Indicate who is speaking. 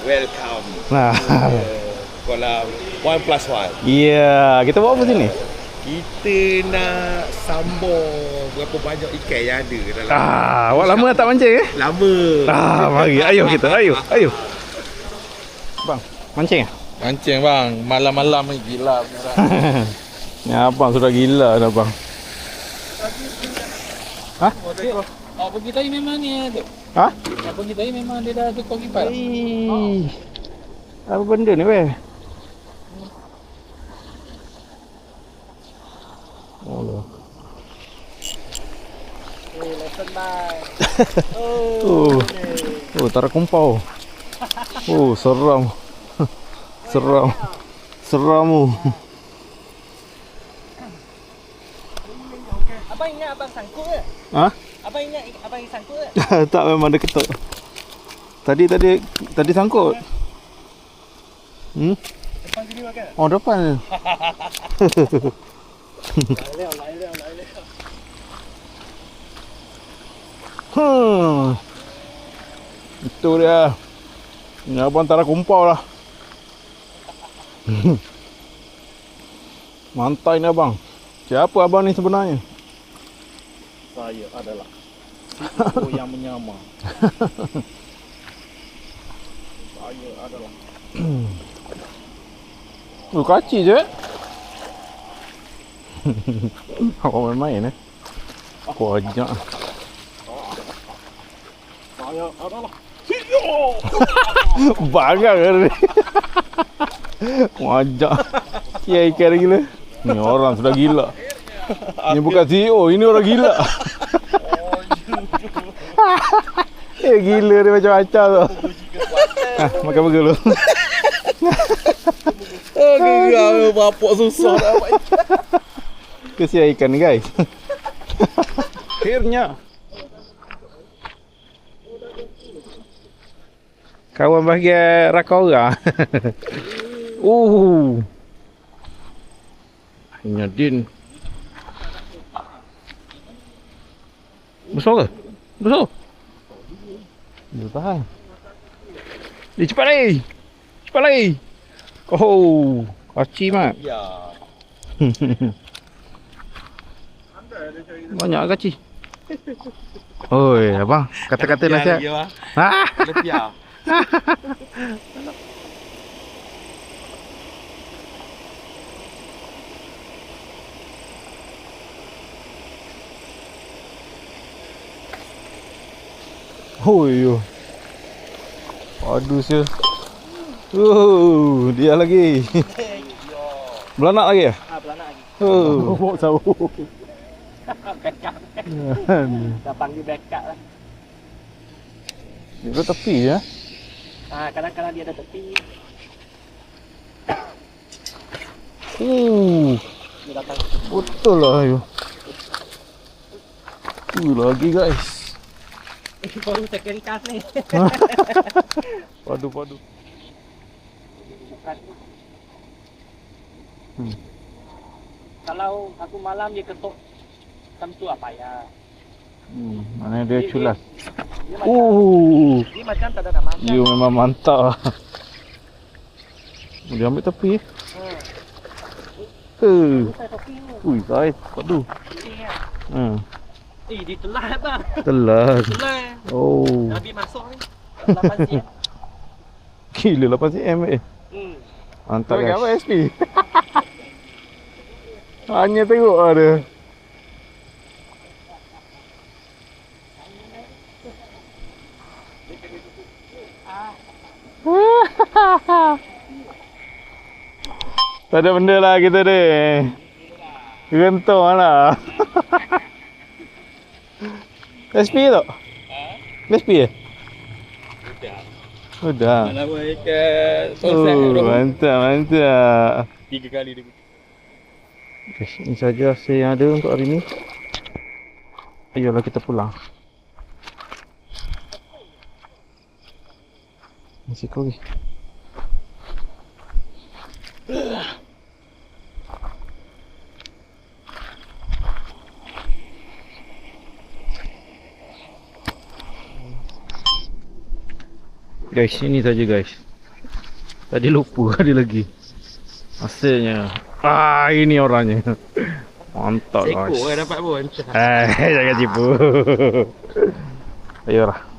Speaker 1: welcome.
Speaker 2: Nah.
Speaker 1: Kolam 1+1.
Speaker 2: Ya, kita buat apa sini?
Speaker 1: Kita nak sambung berapa banyak ikan yang ada dalam.
Speaker 2: Awak lama tak mancing eh?
Speaker 1: Lama.
Speaker 2: Mari, ayo kita, ayo. Bang, mancing ah?
Speaker 3: Mancing bang, malam-malam ni gila.
Speaker 2: Ni abang sudah gila dah bang. Hah?
Speaker 3: Oh, pergi tadi memang ni tu.
Speaker 2: Hah?
Speaker 3: Pergi tadi memang dia dah tukar kipas.
Speaker 2: Apa benda ni weh? Oh.
Speaker 3: Lesson bye.
Speaker 2: Oh, tarik kumpau. Oh, seram. Seram.
Speaker 4: Abang ingat abang sangkut ke?
Speaker 2: Hah?
Speaker 4: Abang ingat abang sangkut ke?
Speaker 2: Tak, memang ada ketuk. Tadi sangkut.
Speaker 4: Depan sini makan?
Speaker 2: Oh, depan.
Speaker 4: Lai.
Speaker 2: Itu dia. Ni abang tarik kumpau lah. Mantai ni abang. Siapa abang ni sebenarnya?
Speaker 3: Saya adalah CEO yang menyamar. Saya adalah.
Speaker 2: Kacik je. Awak main-main eh? Aku ajak.
Speaker 3: Saya adalah
Speaker 2: Bagang ke ni? Ajak. Kia ikan gila. Ni orang sudah gila. Ni bukan CEO, ini orang gila. Gila dia macam-macam tu. Makan burger dulu.
Speaker 3: gila bapak susah dah.
Speaker 2: Kesian ikan ni guys. Akhirnya kawan bahagian Rakora. Akhirnya Din. Besar ke? Besar. Dia tahan. Dia cepat lagi. Oh, kaci mat.
Speaker 1: Ya.
Speaker 2: Banyak kaci. Oi, abang, kata-kata nasihat. Ha?
Speaker 1: Lepiah.
Speaker 2: Oi. Aduh sia. Dia lagi. Belanak lagi ya?
Speaker 4: Belanak lagi.
Speaker 2: Bawa tahu.
Speaker 4: Backup. Dah panggil backup lah.
Speaker 2: Dia ke tepi ya?
Speaker 4: Kadang-kadang dia ada tepi. Dia datang.
Speaker 2: Betul lah ayo. Lagi guys.
Speaker 4: Baru second cast ni.
Speaker 2: Padu.
Speaker 4: Bukan. Kalau aku malam dia ketuk tentu apa ya?
Speaker 2: Mana dia culas.
Speaker 4: Dia macam tak ada nama.
Speaker 2: You memang mantap. Dia ambil tepi. Ui guys, padu.
Speaker 4: Dia telah bang.
Speaker 2: Telan.
Speaker 4: Telah.
Speaker 2: Oh.
Speaker 4: Dah habis masuk ni. 8 cm.
Speaker 2: Gila 8 cm eh. Mantap guys. Apa SP? Hanya tengok ada. Tak ada benda lah kita ni. Rentung lah. SP tu? SP ya? Sudah.
Speaker 3: Mana buat ikan sosek bro.
Speaker 2: Mantap.
Speaker 3: 3 kali dia.
Speaker 2: Okay, ini saja saya yang ada untuk hari ni. Ayolah kita pulang. Masih kau lagi. Guys, ini saja guys. Tadi lupa ada lagi. Hasilnya. Ini orangnya. Mantap guys.
Speaker 1: Seko dapat pun.
Speaker 2: Jangan tipu. Ayolah.